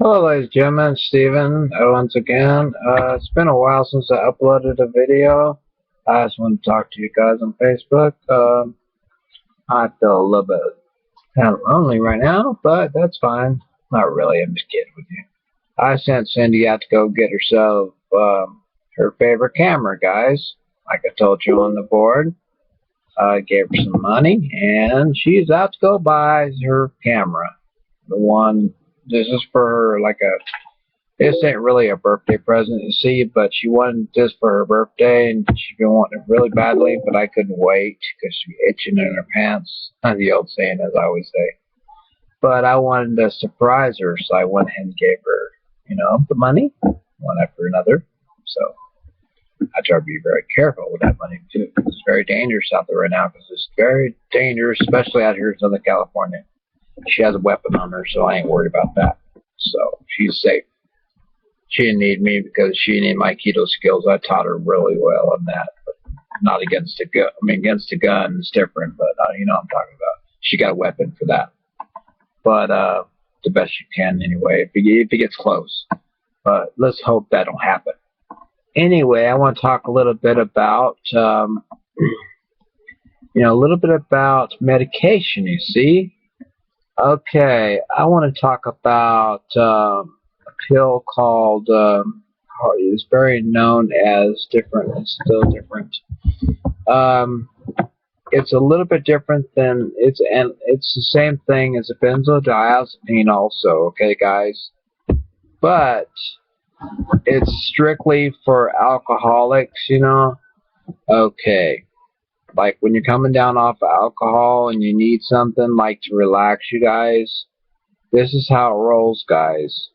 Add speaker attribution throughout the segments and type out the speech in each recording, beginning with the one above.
Speaker 1: Hello, ladies and gentlemen, Steven, once again. It's been a while since I uploaded a video. I just want to talk to you guys on Facebook. I feel a little bit kind of lonely right now, but that's fine. Not really, I'm just kidding with you. I sent Cindy out to go get herself her favorite camera, guys. Like I told you on the board. I gave her some money, and she's out to go buy her camera. The one, this is for her, like a this ain't really a birthday present, you see, but she wanted this for her birthday, and she's been wanting it really badly, but I couldn't wait because she's itching in her pants. The old saying, as I always say. But I wanted to surprise her, so I went ahead and gave her, the money, one after another. So I try to be very careful with that money, too. It's very dangerous out there right now, because it's very dangerous, especially out here in Southern California. She has a weapon on her, so I ain't worried about that. So she's safe. She didn't need me because she needed my keto skills. I taught her really well on that. But not against a gun. I mean, against a gun is different, but you know what I'm talking about. She got a weapon for that. But the best you can anyway, if it gets close. But let's hope that don't happen. Anyway, I want to talk a little bit about, a little bit about medication, you see. Okay, I want to talk about pill called is very known as different. It's still different. It's a little bit different than it's the same thing as a benzodiazepine also. Okay, guys, but it's strictly for alcoholics. Okay. Like when you're coming down off of alcohol and you need something like to relax you guys, this is how it rolls, guys.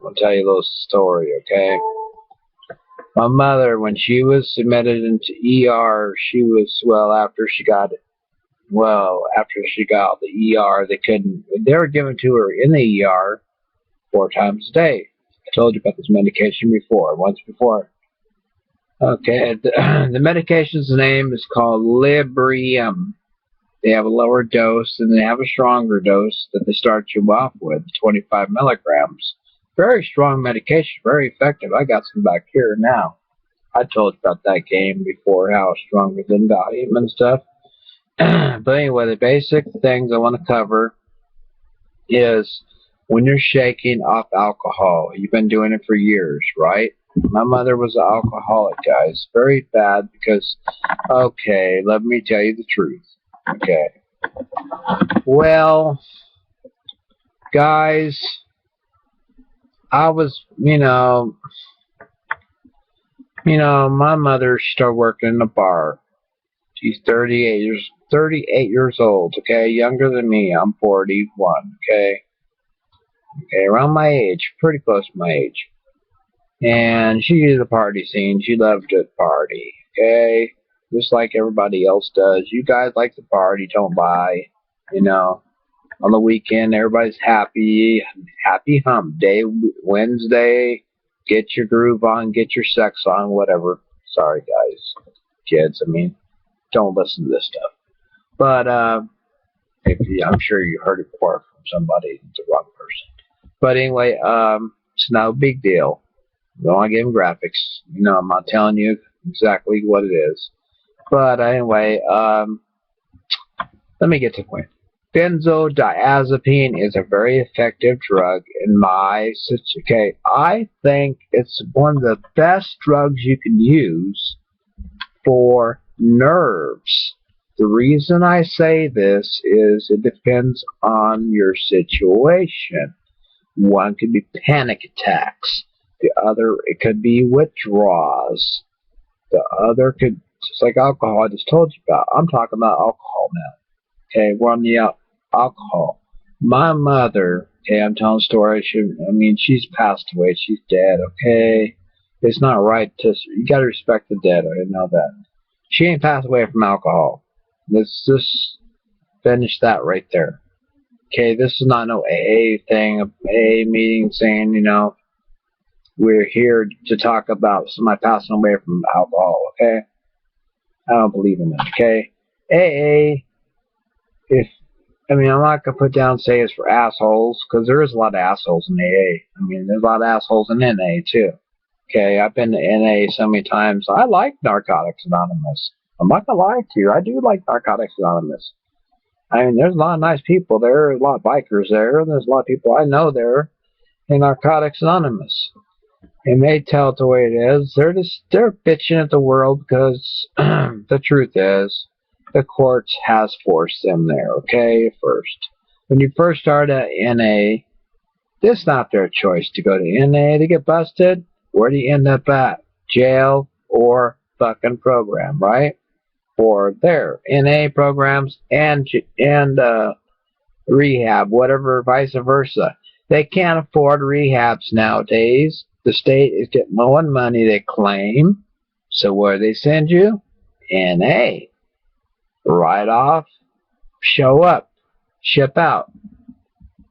Speaker 1: I'll tell you a little story, okay? My mother, when she was admitted into ER, she was, after she got the ER, they were given to her in the ER 4 times a day. I told you about this medication once before. Okay, the medication's name is called librium. They have a lower dose, and they have a stronger dose that they start you off with, 25 milligrams. Very strong medication, very effective. I got some back here now. I told you about that game before, how strong it is in Valium and stuff. But anyway, the basic things I want to cover is when you're shaking off alcohol. You've been doing it for years, right? My mother was an alcoholic, guys. Very bad because, okay, let me tell you the truth. Okay. Well, guys, I was, my mother started working in a bar. She's 38 years old, okay? Younger than me. I'm 41, okay? Okay, around my age, pretty close to my age. And she did the party scene. She loved to party, okay? Just like everybody else does. You guys like to party, don't lie. On the weekend, everybody's happy. Happy hump day, Wednesday. Get your groove on, get your sex on, whatever. Sorry, guys. Kids, don't listen to this stuff. But, I'm sure you heard it before from somebody, the wrong person. But anyway, it's no big deal. Don't want to give them graphics. I'm not telling you exactly what it is. But anyway, let me get to the point. Benzodiazepine is a very effective drug in my situation. Okay, I think it's one of the best drugs you can use for nerves. The reason I say this is it depends on your situation. One could be panic attacks. The other, it could be withdrawals. The other could, just like alcohol I just told you about. I'm talking about alcohol now. Okay, we're on the alcohol. My mother, okay, I'm telling a story. She's passed away. She's dead, okay? It's not right you gotta respect the dead. I know that. She ain't passed away from alcohol. Let's just finish that right there. Okay, this is not no AA thing, AA meeting saying, we're here to talk about somebody passing away from alcohol, okay? I don't believe in that, okay? AA, if I mean, I'm not going to put down and say it's for assholes, because there is a lot of assholes in AA. I mean, there's a lot of assholes in NA, too. Okay, I've been to NA so many times. I like Narcotics Anonymous. I'm not going to lie to you. I do like Narcotics Anonymous. I mean, there's a lot of nice people there. There's a lot of bikers there. There's a lot of people I know there in Narcotics Anonymous. And they tell it the way it is. They're bitching at the world because the truth is, the courts has forced them there, okay? First. When you first start at NA, it's not their choice to go to NA to get busted. Where do you end up at? Jail or fucking program, right? Or their NA programs and rehab, whatever, vice versa. They can't afford rehabs nowadays. The state is getting more money, they claim. So where do they send you? NA. Write off, show up, ship out.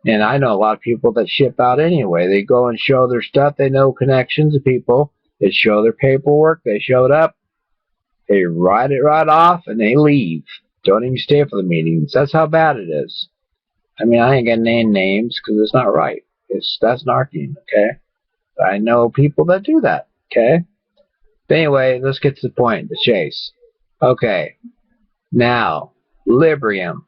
Speaker 1: And I know a lot of people that ship out anyway. They go and show their stuff. They know connections of people. They show their paperwork. They showed up. They write it right off and they leave. Don't even stay for the meetings. That's how bad it is. I mean, I ain't gonna name names because it's not right. That's narking, okay? But I know people that do that, okay? But anyway, let's get to the point, the chase. Okay. Now, librium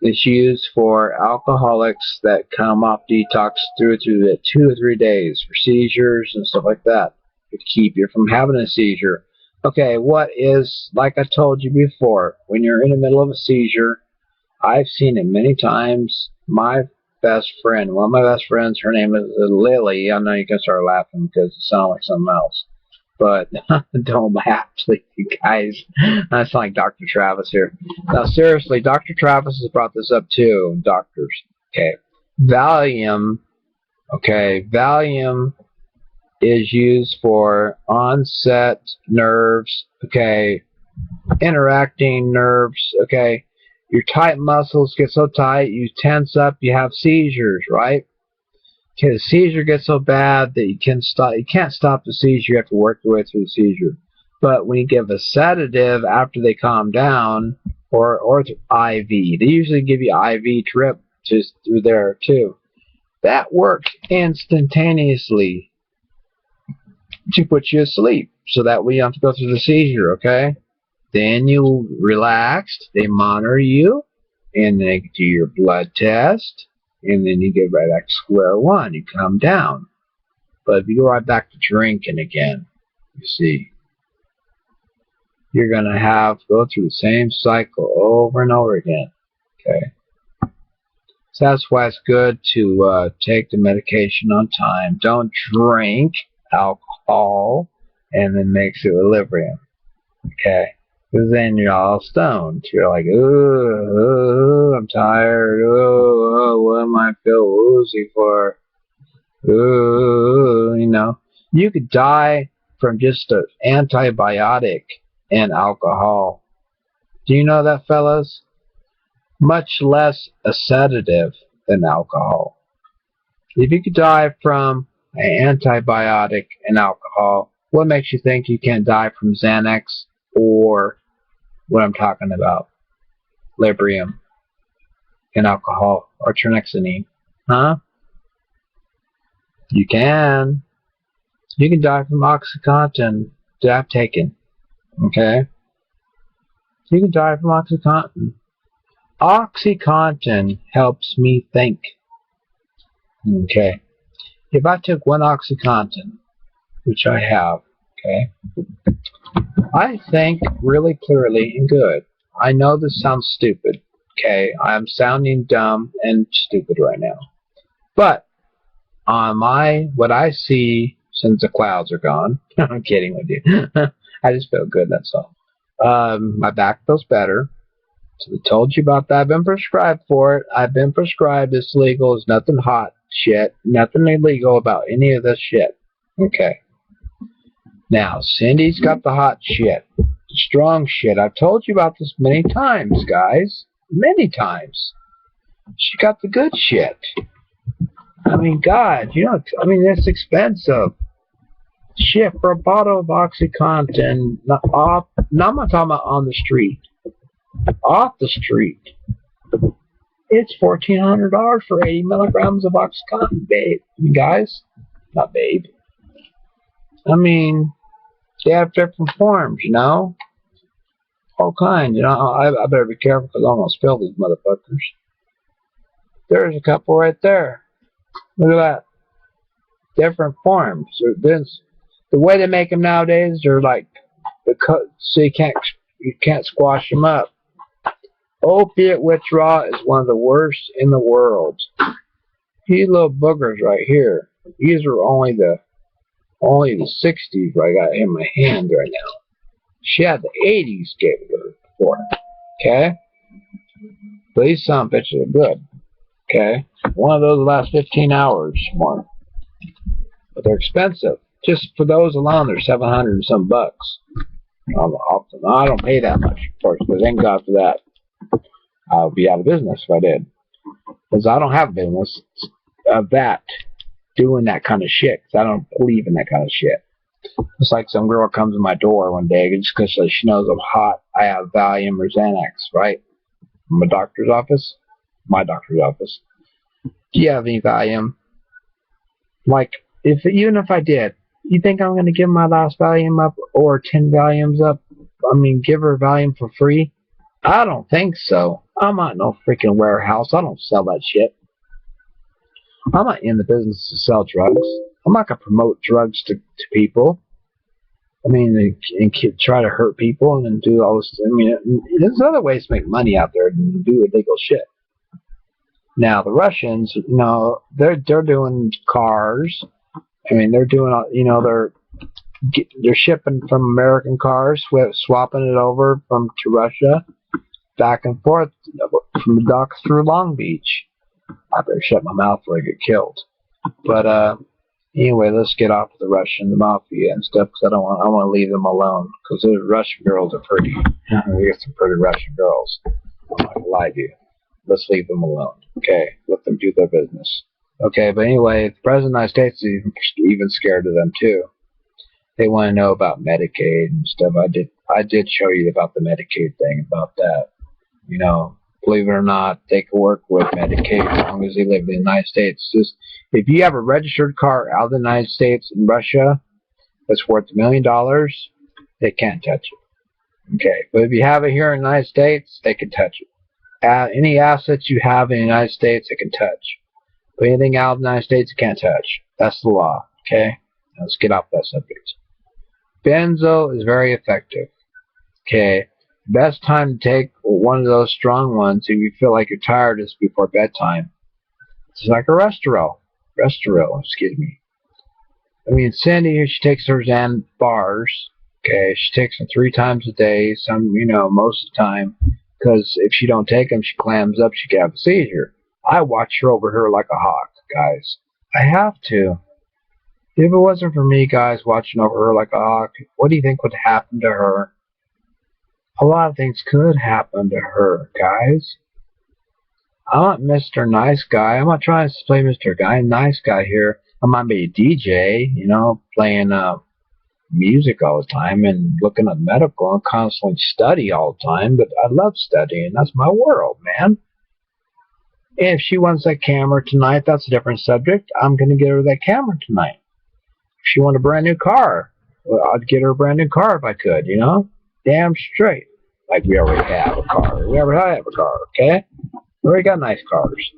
Speaker 1: is used for alcoholics that come off detox through the 2 or 3 days for seizures and stuff like that to keep you from having a seizure. Okay, what is, like I told you before, when you're in the middle of a seizure, I've seen it many times. My best friend, one of my best friends, her name is Lily. I know you can start laughing because it sounds like something else. But don't laugh, please, you guys. I sound like Dr. Travis here. Now, seriously, Dr. Travis has brought this up too, doctors. Okay. Valium, okay, Valium is used for onset nerves, okay, interacting nerves, okay. Your tight muscles get so tight, you tense up, you have seizures, right? Okay, the seizure gets so bad that you can't stop the seizure. You have to work your way through the seizure. But when you give a sedative after they calm down, or IV, they usually give you IV trip just through there too. That works instantaneously to put you asleep, so that way you don't have to go through the seizure. Okay. Then you relaxed. They monitor you, and they do your blood test. And then you get right back to square one. You come down. But if you go right back to drinking again, you see, you're going to go through the same cycle over and over again. Okay? So that's why it's good to take the medication on time. Don't drink alcohol and then mix it with librium. Okay? Because then you're all stoned. You're like, ooh, I'm tired. Ooh, what am I feel woozy for? Ooh, you know. You could die from just an antibiotic and alcohol. Do you know that, fellas? Much less a sedative than alcohol. If you could die from an antibiotic and alcohol, what makes you think you can't die from Xanax or what I'm talking about, librium and alcohol or trinexamine? Huh? You can. You can die from OxyContin that I've taken. Okay? You can die from OxyContin. OxyContin helps me think. Okay? If I took one OxyContin, which I have, okay, I think really clearly and good. I know this sounds stupid, okay? I'm sounding dumb and stupid right now. But on what I see since the clouds are gone, I'm kidding with you. I just feel good, that's all. My back feels better. So I told you about that. I've been prescribed for it. I've been prescribed. It's legal. It's nothing hot shit. Nothing illegal about any of this shit. Okay. Now, Cindy's got the hot shit. The strong shit. I've told you about this many times, guys. Many times. She got the good shit. I mean, God, you know, I mean, it's expensive. Shit, for a bottle of OxyContin, now I'm not talking about on the street. Off the street. It's $1,400 for 80 milligrams of OxyContin, babe. Guys, not babe. I mean, they have different forms, you know? All kinds, you know? I better be careful because I'm going to spill these motherfuckers. There's a couple right there. Look at that. Different forms. The way they make them nowadays, they're like, so you can't squash them up. Opiate withdrawal is one of the worst in the world. These little boogers right here, these are only the 60s I got in my hand right now. She had the 80s gave it her before. Okay? But these some bitches are good. Okay? One of those last 15 hours more. But they're expensive. Just for those alone, they're 700 and some bucks. I don't pay that much, of course, but thank God for that. I would be out of business if I did. Because I don't have a business of that, doing that kind of shit. Because I don't believe in that kind of shit. It's like some girl comes to my door one day just because she knows I'm hot. I have Valium or Xanax, right? From my doctor's office. My doctor's office. Do you have any Valium? Like, even if I did, you think I'm going to give my last Valium up or 10 Valiums up? I mean, give her Valium for free? I don't think so. I'm not no freaking warehouse. I don't sell that shit. I'm not in the business to sell drugs. I'm not going to promote drugs to people. I mean, and try to hurt people and then do all this. I mean, there's other ways to make money out there than do illegal shit. Now, the Russians, you know, they're doing cars. I mean, they're doing, you know, they're shipping from American cars, swapping it over to Russia, back and forth from the docks through Long Beach. I better shut my mouth before I get killed. But anyway, let's get off the Russian, the mafia and stuff, because I want to leave them alone. Because those Russian girls are pretty. We got some pretty Russian girls. I'm not gonna lie to you. Let's leave them alone. Okay, let them do their business. Okay, but anyway, the President of the United States is even scared of them too. They want to know about Medicaid and stuff. I did show you about the Medicaid thing, about that. You know, believe it or not, they can work with Medicaid as long as they live in the United States. Just if you have a registered car out of the United States in Russia that's worth $1 million, they can't touch it. Okay, but if you have it here in the United States, they can touch it. Any assets you have in the United States, they can touch. But anything out of the United States, you can't touch. That's the law. Okay, now let's get off that subject. Benzo is very effective. Okay. Best time to take one of those strong ones if you feel like you're tired is before bedtime. It's like a Restoril, excuse me. I mean, Cindy here, she takes her Xan bars. Okay, she takes them 3 times a day. Some, you know, most of the time, because if she don't take them, she clams up. She can have a seizure. I watch her over her like a hawk, guys. I have to. If it wasn't for me, guys, watching over her like a hawk, what do you think would happen to her? A lot of things could happen to her, guys. I'm not Mr. Nice Guy. I'm not trying to play Mr. Nice Guy here. I might be a DJ, you know, playing music all the time and looking at medical and constantly study all the time, but I love studying. That's my world, man. And if she wants that camera tonight, that's a different subject. I'm going to get her that camera tonight. If she wants a brand new car, well, I'd get her a brand new car if I could, you know? Damn straight. Like we already have a car. We already have a car, okay? We already got nice cars.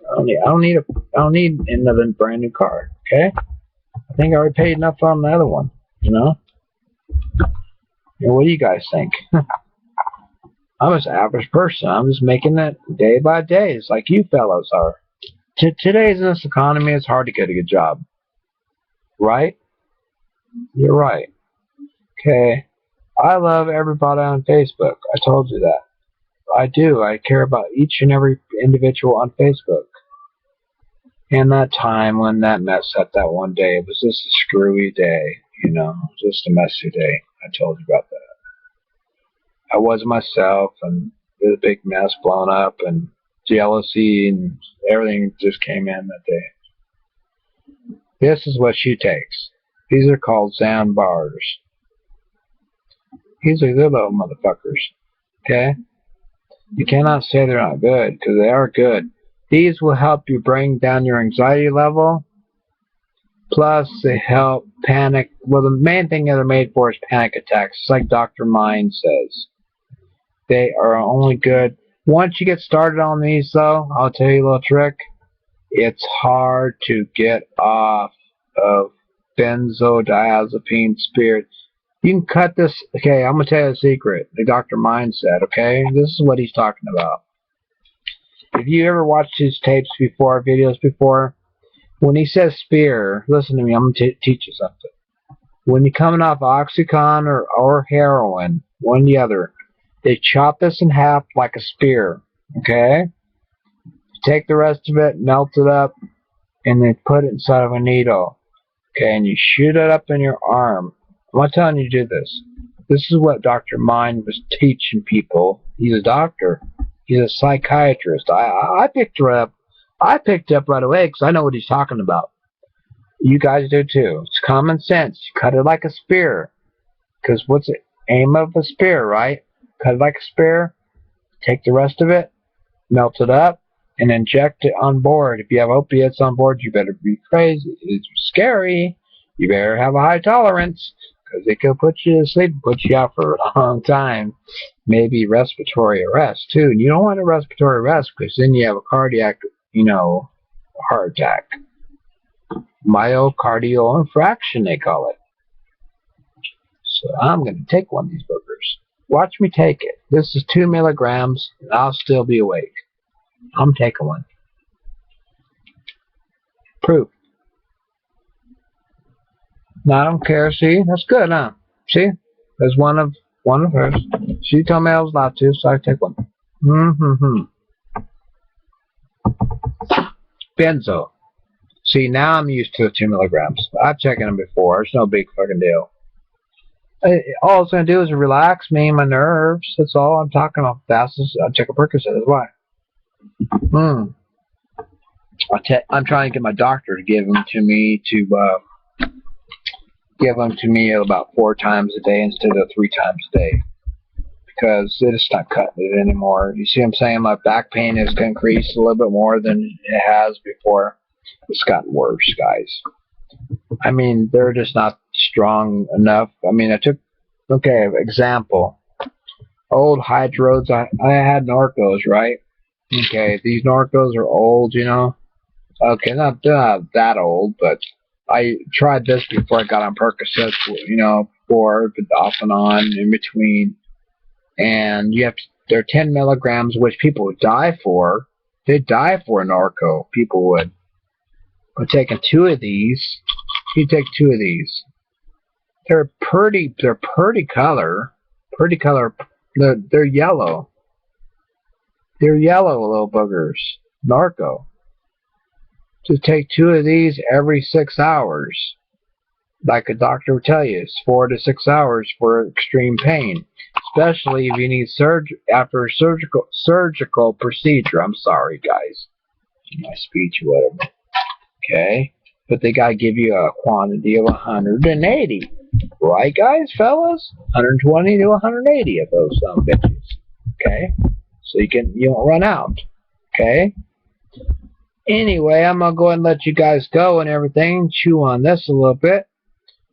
Speaker 1: I don't need another brand new car, okay? I think I already paid enough on the other one, you know? And what do you guys think? I'm just an average person. I'm just making it day by day. It's like you fellows are. Today's in this economy, it's hard to get a good job. Right? You're right. Okay. I love everybody on Facebook. I told you that. I do. I care about each and every individual on Facebook. And that time when that mess up that one day, it was just a screwy day, you know, just a messy day. I told you about that. I was myself, and it was a big mess blown up, and jealousy and everything just came in that day. This is what she takes. These are called Xan bars. These are good little motherfuckers. Okay? You cannot say they're not good, because they are good. These will help you bring down your anxiety level. Plus, they help panic. Well, the main thing they're made for is panic attacks. It's like Dr. Mind says. They are only good. Once you get started on these, though, I'll tell you a little trick. It's hard to get off of benzodiazepine spirits. You can cut this. Okay, I'm going to tell you a secret. The Dr. Mind said, okay? This is what he's talking about. If you ever watched his tapes before, videos before, when he says spear, listen to me, I'm going to teach you something. When you're coming off Oxycontin or heroin, one or the other, they chop this in half like a spear, okay? Take the rest of it, melt it up, and then put it inside of a needle, okay? And you shoot it up in your arm. I'm not telling you to do this. This is what Dr. Mind was teaching people. He's a doctor. He's a psychiatrist. I picked her up. I picked it up right away because I know what he's talking about. You guys do too. It's common sense. You cut it like a spear. Because what's the aim of a spear, right? Cut it like a spear. Take the rest of it, melt it up, and inject it on board. If you have opiates on board, you better be crazy. It's scary. You better have a high tolerance because it can put you to sleep and put you out for a long time. Maybe respiratory arrest too. And you don't want a respiratory arrest because then you have a cardiac, heart attack. Myocardial infarction, they call it. So I'm going to take one of these boogers. Watch me take it. This is 2 milligrams, and I'll still be awake. I'm taking one. Proof. No, I don't care. See, that's good, huh? See, there's one of hers. She told me I was allowed to, so I take one. Benzo. See, now I'm used to 2 milligrams. I've checked them before. It's no big fucking deal. All it's going to do is relax me and my nerves. That's all I'm talking about. Fastest. I'll check a Percocet. That's why. I'm trying to get my doctor to give them to me about 4 times a day instead of 3 times a day. Because they're just not cutting it anymore. You see what I'm saying? My back pain has increased a little bit more than it has before. It's gotten worse, guys. I mean, they're just not strong enough. I mean, example. Old hydros, I had Norcos, right? Okay, these Norcos are old, Okay, they're not that old, but I tried this before I got on Percocets, before, but off and on, in between. And they're 10 milligrams, which people would die for. They'd die for a Norco, people would. But taking 2 of these, you take 2 of these. They're pretty color. They're yellow. They're yellow, little boogers. Narco. To take 2 of these every 6 hours. Like a doctor would tell you, it's 4 to 6 hours for extreme pain. Especially if you need after a surgical procedure. I'm sorry, guys. My speech, whatever. Okay? But they gotta give you a quantity of 180. Right, guys, fellas? 120 to 180 of those bitches. Okay? So you don't run out. Okay? Anyway, I'm gonna go ahead and let you guys go and everything. Chew on this a little bit.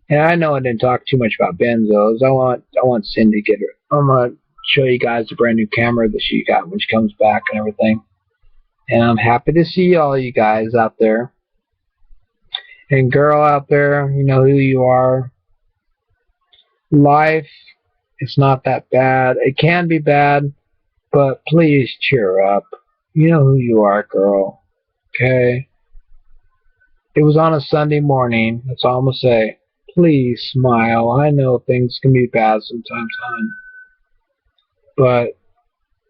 Speaker 1: And I know I didn't talk too much about benzos. I want Cindy to get her. I'm gonna show you guys the brand new camera that she got when she comes back and everything. And I'm happy to see all you guys out there. And girl out there, you know who you are. Life is not that bad. It can be bad, but please cheer up. You know who you are, girl. Okay? It was on a Sunday morning. That's all I'm going to say. Please smile. I know things can be bad sometimes, hon. But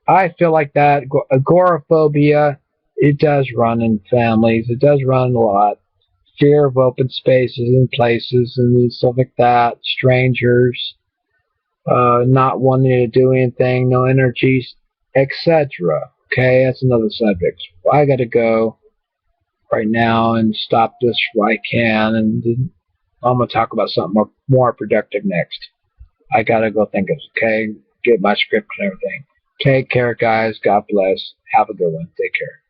Speaker 1: I feel like that agoraphobia, it does run in families. It does run a lot. Fear of open spaces and places and stuff like that. Strangers. Not wanting to do anything. No energies, etc. Okay, that's another subject. I got to go right now and stop this where I can, and I'm going to talk about something more productive next. I got to go think of, okay, get my script and everything. Take care, guys. God bless. Have a good one. Take care.